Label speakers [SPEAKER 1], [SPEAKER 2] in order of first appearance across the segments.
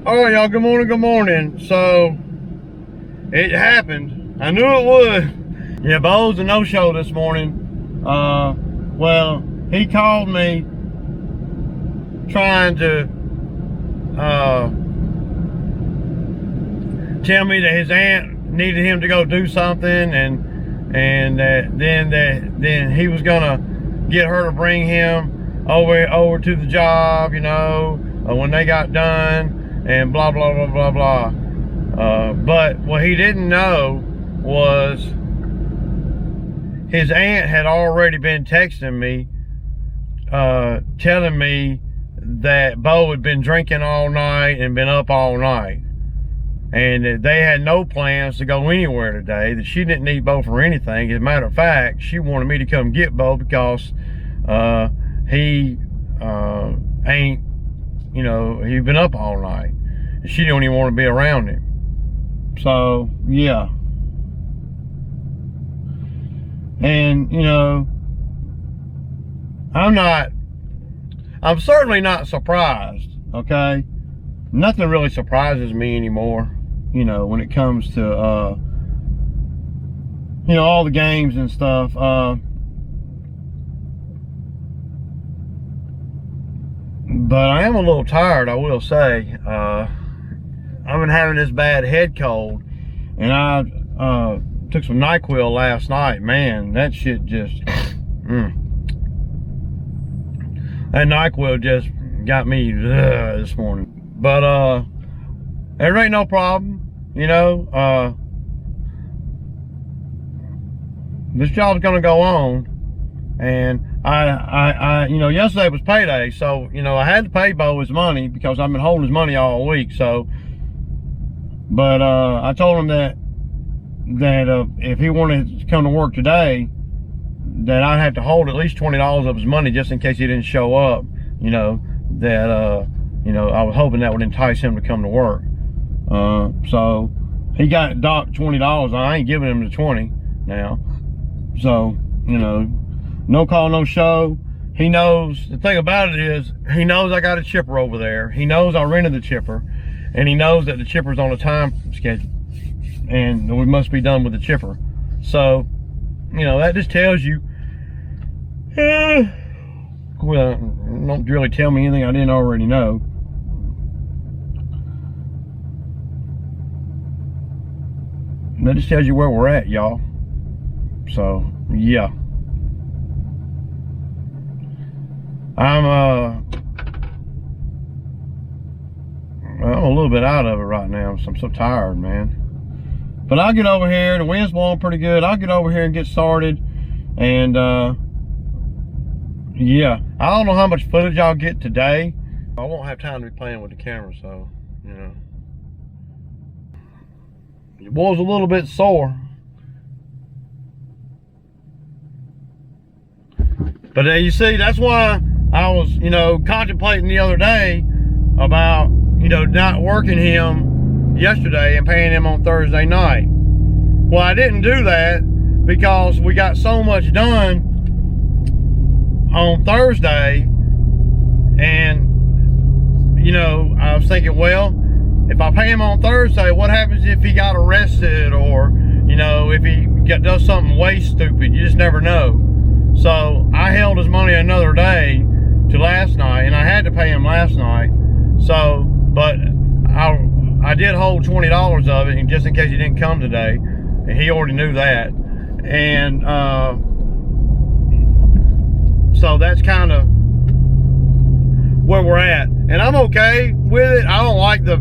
[SPEAKER 1] All right, y'all, good morning, good morning. So, it happened. I knew it would. Yeah, Bo's a no-show this morning. Well, he called me trying to tell me that his aunt needed him to go do something, and then he was gonna get her to bring him over to the job, you know, when they got done. And blah, blah, blah, blah, blah. But what he didn't know was his aunt had already been texting me, telling me that Bo had been drinking all night and been up all night. And that they had no plans to go anywhere today, that she didn't need Bo for anything. As a matter of fact, she wanted me to come get Bo because he ain't, you know, he's been up all night. And she don't even want to be around him. So, yeah. And, you know, I'm certainly not surprised, okay? Nothing really surprises me anymore, you know, when it comes to, you know, all the games and stuff. But I am a little tired, I will say. I've been having this bad head cold, and I took some NyQuil last night. Man, that shit just, that NyQuil just got me this morning. But there ain't no problem, you know. This job's gonna go on, and I you know, yesterday was payday, so, you know, I had to pay Bo his money because I've been holding his money all week. So, but I told him that if he wanted to come to work today, that I'd have to hold at least $20 of his money just in case he didn't show up. You know, that you know, I was hoping that would entice him to come to work. So he got docked $20. I ain't giving him the 20 now. So, you know, no call, no show. He knows, the thing about it is, he knows I got a chipper over there. He knows I rented the chipper, and he knows that the chipper's on a time schedule, and we must be done with the chipper. So, you know, that just tells you, well, don't really tell me anything I didn't already know. That just tells you where we're at, y'all. So, yeah. I'm a little bit out of it right now, so I'm so tired, man. But I'll get over here. The wind's blowing pretty good. I'll get over here and get started. And yeah, I don't know how much footage I'll get today. I won't have time to be playing with the camera, so, you know. It was a little bit sore. But you see, that's why I was, you know, contemplating the other day about, you know, not working him yesterday and paying him on Thursday night. Well, I didn't do that because we got so much done on Thursday, and, you know, I was thinking, well, if I pay him on Thursday, what happens if he got arrested, or, you know, if he does something way stupid? You just never know. So I held his money another day to last night, and I had to pay him last night. So, but I did hold $20 of it, and just in case he didn't come today, and he already knew that. And so that's kind of where we're at, and I'm okay with it. I don't like the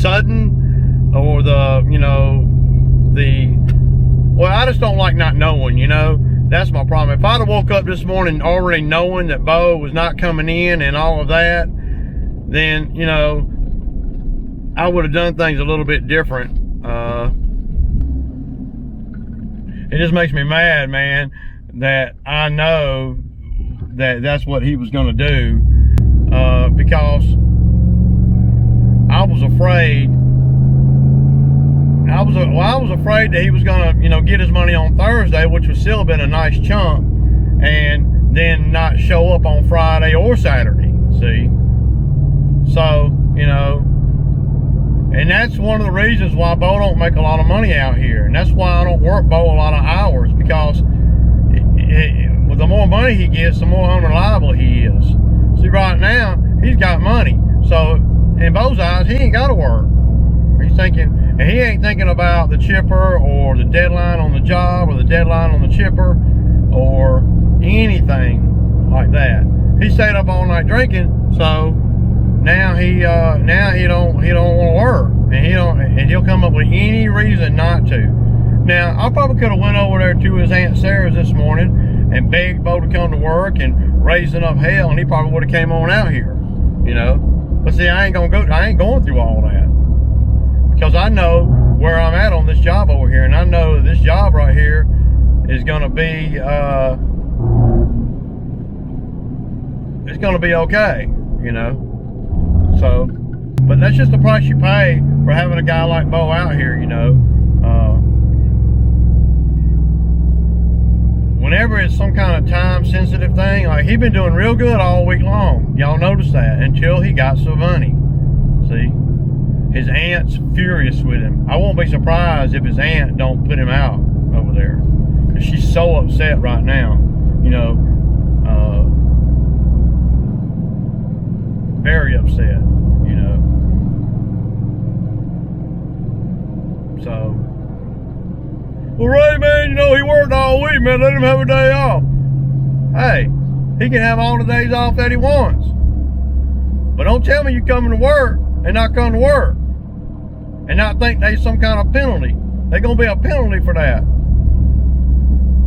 [SPEAKER 1] sudden, or the, you know, well, I just don't like not knowing, you know. That's my problem. If I'd have woke up this morning already knowing that Bo was not coming in and all of that, then, you know, I would have done things a little bit different. It just makes me mad, man, that I know that that's what he was going to do, because I was afraid. I was afraid that he was gonna, you know, get his money on Thursday, which would still have been a nice chunk, and then not show up on Friday or Saturday. See, so, you know, And that's one of the reasons why Bo don't make a lot of money out here. And that's why I don't work Bo a lot of hours, because with the more money he gets, the more unreliable he is. See, right now, he's got money. So in Bo's eyes, he ain't got to work. He's thinking, and he ain't thinking about the chipper or the deadline on the job or the deadline on the chipper or anything like that. He stayed up all night drinking, so now he don't want to work, and he'll come up with any reason not to. Now, I probably could have went over there to his Aunt Sarah's this morning and begged Bo to come to work and raised enough hell, and he probably would have came on out here, you know. But see, I ain't going through all that, because I know where I'm at on this job over here, and I know that this job right here is going to be it's going to be okay, you know. So, but that's just the price you pay for having a guy like Bo out here, you know. Whenever it's some kind of time sensitive thing, like he's been doing real good all week long. Y'all notice that, until he got some money. See? His aunt's furious with him. I won't be surprised if his aunt don't put him out over there. Because she's so upset right now, you know. Very upset, you know. So, well, Ray, man, you know, he worked all week, man. Let him have a day off. Hey, he can have all the days off that he wants. But don't tell me you're coming to work and not come to work and not think there's some kind of penalty. There's going to be a penalty for that.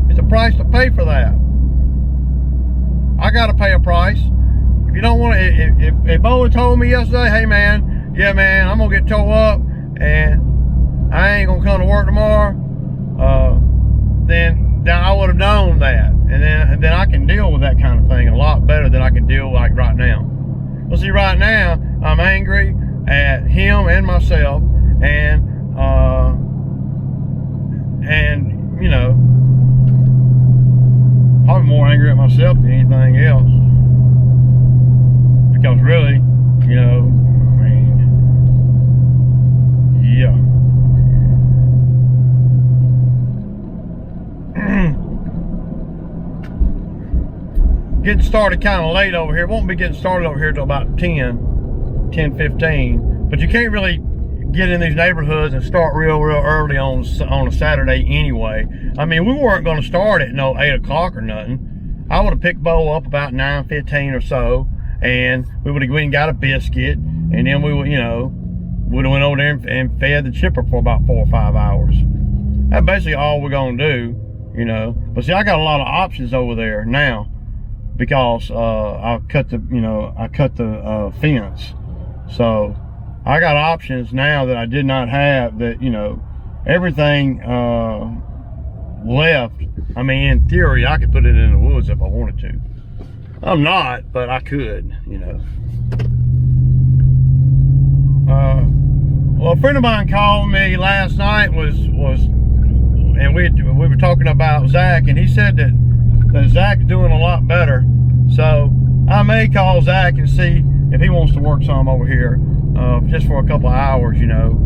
[SPEAKER 1] It's a price to pay for that. I got to pay a price. If you don't want to, if Bo told me yesterday, hey man, yeah man, I'm going to get towed up and I ain't going to come to work tomorrow, then I would have known that. And then I can deal with that kind of thing a lot better than I can deal like right now. Well, see, right now, I'm angry at him and myself, and you know, probably more angry at myself than anything else. Because really, you know, I mean, yeah. Getting started kind of late over here. Won't be getting started over here till about 10:15. But you can't really get in these neighborhoods and start real early on a Saturday anyway. I mean, we weren't going to start at no 8 o'clock or nothing. I would have picked Bo up about 9:15 or so, and we would have went and got a biscuit, and then we would, you know, would have went over there and fed the chipper for about 4 or 5 hours. That's basically all we're going to do, you know. But see, I got a lot of options over there now, because I cut the fence. So I got options now that I did not have, that, you know, everything left. I mean, in theory, I could put it in the woods if I wanted to. I'm not, but I could, you know. Well, a friend of mine called me last night, and we were talking about Zach, and he said that Zach's doing a lot better. So I may call Zach and see if he wants to work some over here, just for a couple of hours, you know.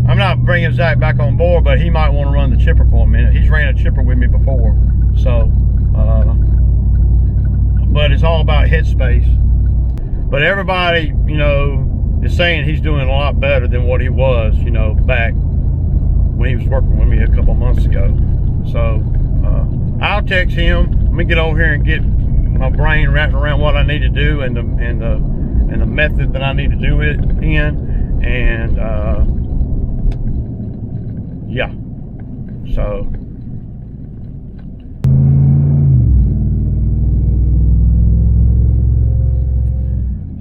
[SPEAKER 1] I'm not bringing Zach back on board, but he might want to run the chipper for a minute. He's ran a chipper with me before, so. But it's all about headspace. But everybody, you know, is saying he's doing a lot better than what he was, you know, back when he was working with me a couple months ago. So I'll text him. Let me get over here and get my brain wrapped around what I need to do and the method that I need to do it in, and yeah. So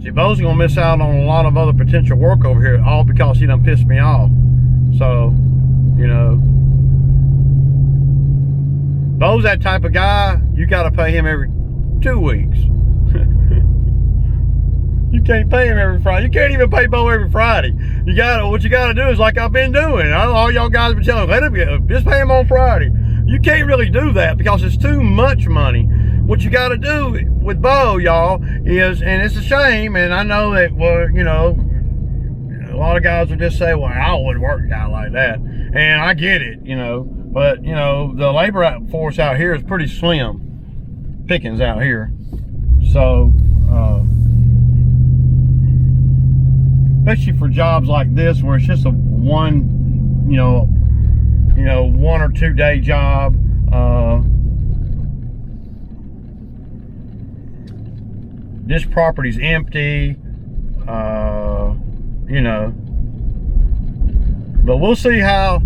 [SPEAKER 1] see, Bo's gonna miss out on a lot of other potential work over here, all because he done pissed me off. So, you know, Bo's that type of guy, you gotta pay him every 2 weeks. You can't pay him every Friday. You can't even pay Bo every Friday. What you gotta do is like I've been doing. All y'all guys have been telling me, just pay him on Friday. You can't really do that because it's too much money. What you gotta do with Bo, y'all, is, and it's a shame, and I know that, well, you know, a lot of guys would just say, well, I wouldn't work a guy like that. And I get it, you know, but, you know, the labor force out here is pretty slim pickings out here. So, especially for jobs like this where it's just a one, you know, 1 or 2 day job. This property's empty, you know, but we'll see how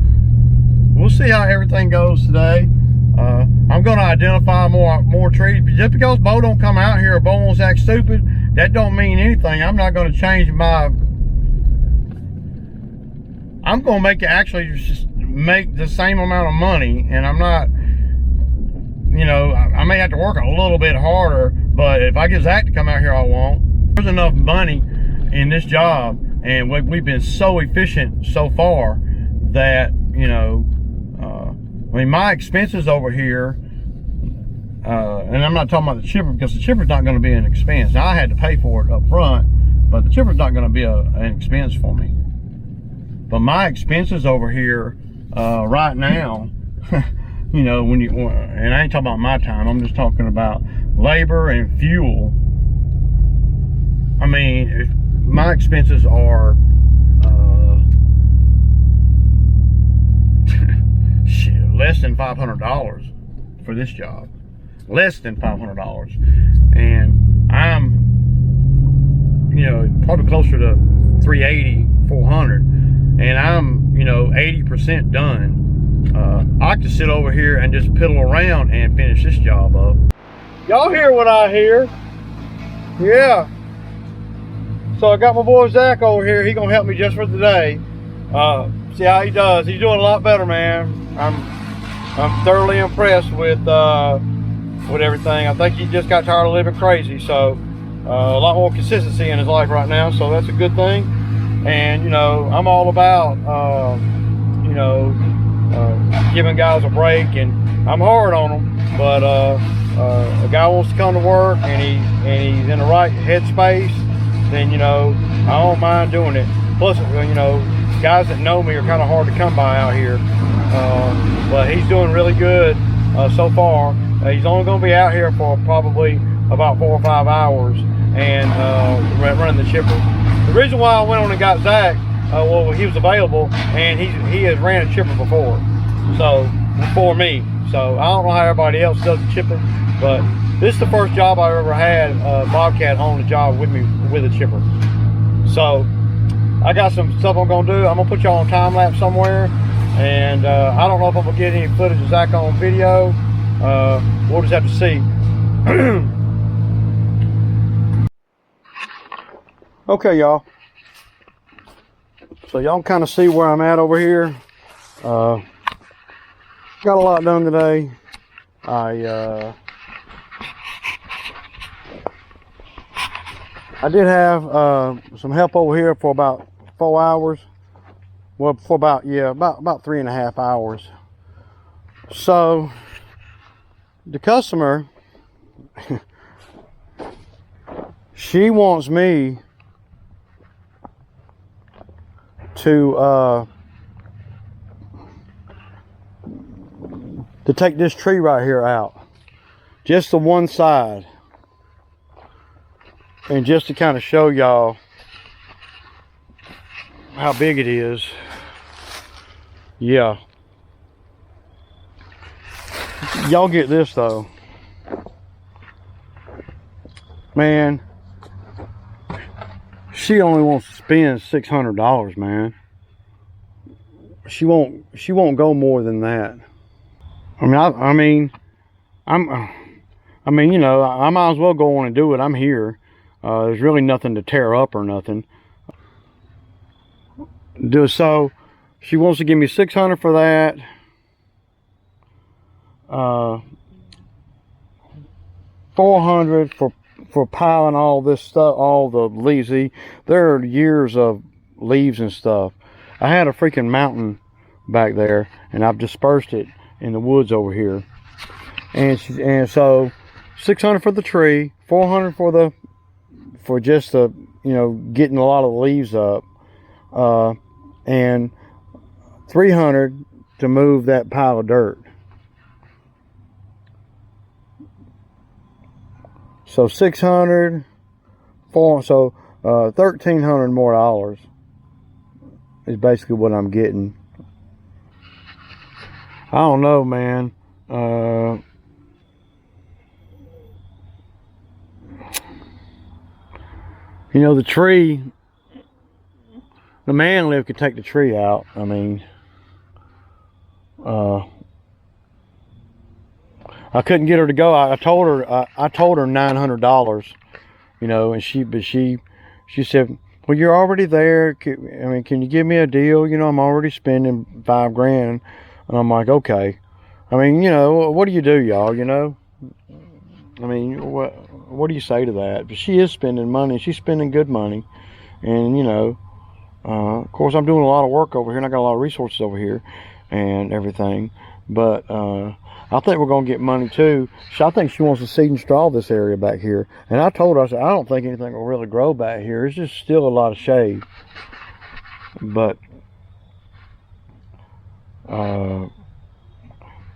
[SPEAKER 1] everything goes today. I'm going to identify more trees. Just because Bo don't come out here or Bo won't act stupid, that don't mean anything. I'm not going to change I'm going to make it actually just make the same amount of money, and I'm not, you know, I may have to work a little bit harder, but if I get Zach to come out here, I won't. There's enough money in this job, and we've been so efficient so far that, you know, I mean, my expenses over here, and I'm not talking about the chipper, because the chipper's not going to be an expense. Now, I had to pay for it up front, but the chipper's not going to be an expense for me. But my expenses over here right now, you know, and I ain't talking about my time, I'm just talking about labor and fuel. I mean, my expenses are shit, less than $500 for this job. Less than $500. And I'm, you know, probably closer to 380, 400. And I'm, you know, 80% done. I could sit over here and just piddle around and finish this job up. Y'all hear what I hear? Yeah. So I got my boy Zach over here. He gonna help me just for today. See how he does. He's doing a lot better, man. I'm thoroughly impressed with everything. I think he just got tired of living crazy. So a lot more consistency in his life right now. So that's a good thing. And you know, I'm all about you know, giving guys a break, and I'm hard on them, but a guy wants to come to work and he's in the right headspace, then, you know, I don't mind doing it. Plus, you know, guys that know me are kind of hard to come by out here, but he's doing really good so far. He's only going to be out here for probably about 4 or 5 hours and running the chipper. The reason why I went on and got Zach, well, he was available, and he has ran a chipper before, so before me. So I don't know how everybody else does the chipper, but this is the first job I ever had Bobcat on the job with me with a chipper. So I got some stuff I'm gonna do. I'm gonna put y'all on time lapse somewhere, and I don't know if I'm gonna get any footage of Zach on video. We'll just have to see. Okay, y'all. So y'all kind of see where I'm at over here. Got a lot done today. I did have some help over here for about 4 hours. Well, for about 3.5 hours. So the customer, she wants me to take this tree right here out, just the one side, and just to kind of show y'all how big it is. Yeah, y'all get this though, man. She only wants to spend $600, man. She won't go more than that. I mean, you know, I might as well go on and do it. I'm here. There's really nothing to tear up or nothing. So she wants to give me $600 for that. $400 for piling all this stuff, all the leaves. There are years of leaves and stuff. I had a freaking mountain back there, and I've dispersed it in the woods over here. And so $600 for the tree, $400 for just the, you know, getting a lot of the leaves up. and $300 to move that pile of dirt. So $600, so $1,300 more dollars is basically what I'm getting. I don't know, man. You know, the tree, the man lift could take the tree out. I mean, I couldn't get her to go. I told her $900, you know, and she said, well, you're already there. I mean, can you give me a deal? You know, I'm already spending $5,000. And I'm like, okay. I mean, you know, what do you do, y'all, you know? I mean, what do you say to that? But she is spending money. She's spending good money. And, you know, of course, I'm doing a lot of work over here, and I got a lot of resources over here and everything. But I think we're going to get money, too. I think she wants to seed and straw this area back here. And I told her, I said, I don't think anything will really grow back here. It's just still a lot of shade. But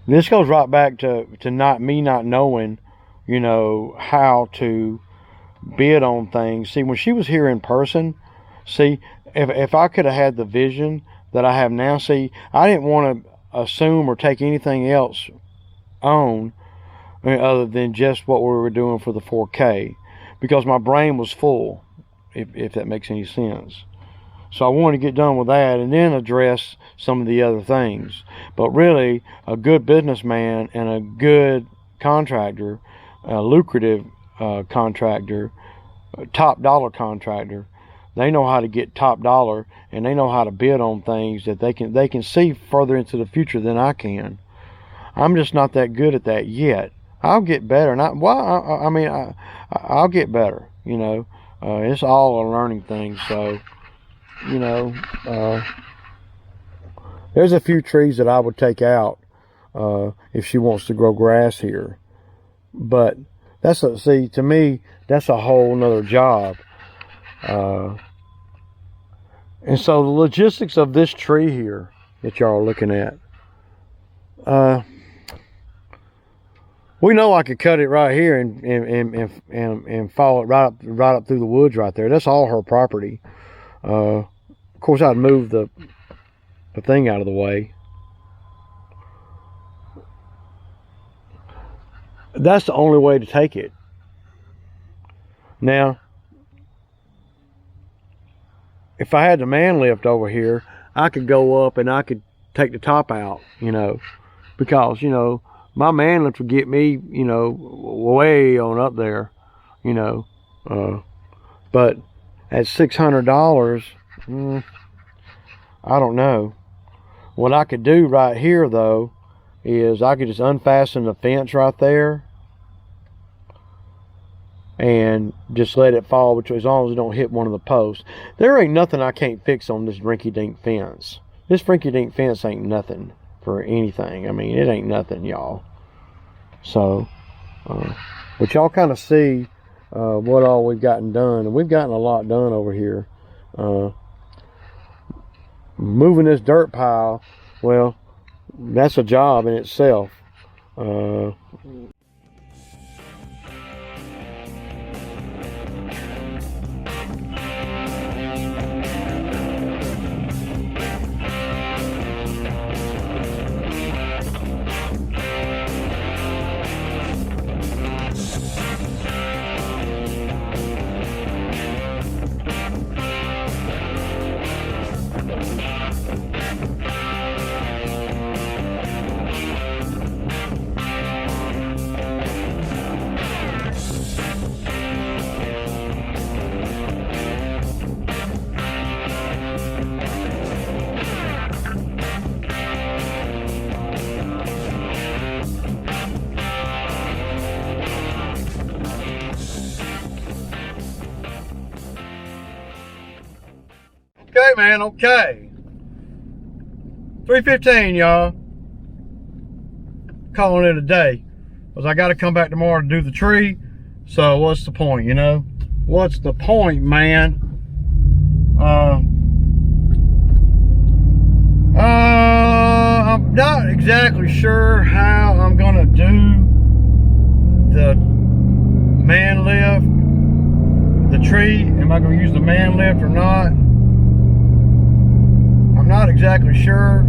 [SPEAKER 1] this goes right back to not knowing, you know, how to bid on things. See, when she was here in person, see, if I could have had the vision that I have now, see, I didn't want to assume or take anything else on other than just what we were doing for the 4K, because my brain was full, if that makes any sense. So I wanted to get done with that and then address some of the other things. But really, a good businessman and a good contractor, a lucrative contractor, top dollar contractor, they know how to get top dollar, and they know how to bid on things that they can see further into the future than I can. I'm just not that good at that yet. I'll get better, and I'll get better. You know, it's all a learning thing. So, you know, there's a few trees that I would take out if she wants to grow grass here, but to me, that's a whole nother job. And so the logistics of this tree here that y'all are looking at, we know I could cut it right here and follow it right up through the woods right there. That's all her property. Of course, I'd move the thing out of the way. That's the only way to take it. Now, if I had the man lift over here, I could go up and I could take the top out, you know, because, you know, my man lift would get me, you know, way on up there, you know. But at $600, I don't know. What I could do right here, though, is I could just unfasten the fence right there and just let it fall, which as long as it don't hit one of the posts. There ain't nothing I can't fix on this rinky-dink fence. This rinky-dink fence ain't nothing for anything. I mean, it ain't nothing, y'all. So, but y'all kind of see what all we've gotten done. And we've gotten a lot done over here. Moving this dirt pile, well, that's a job in itself. Okay, man, okay. 3:15, y'all. Calling it a day. Because I got to come back tomorrow to do the tree. So what's the point, you know? What's the point, man? not exactly sure how I'm gonna do the man lift, the tree. Am I gonna use the man lift or not? I'm not exactly sure.